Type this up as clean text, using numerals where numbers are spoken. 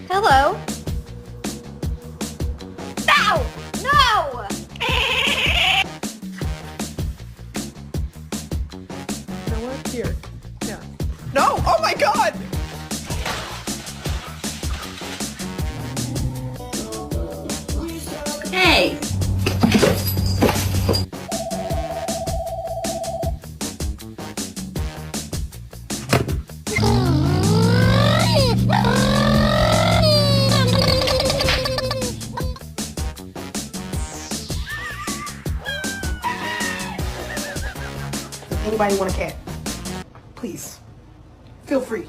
Hello? No! No! You know what? Here. Yeah. No! Oh my god! Hey! Anybody want a cat? Please. Feel free.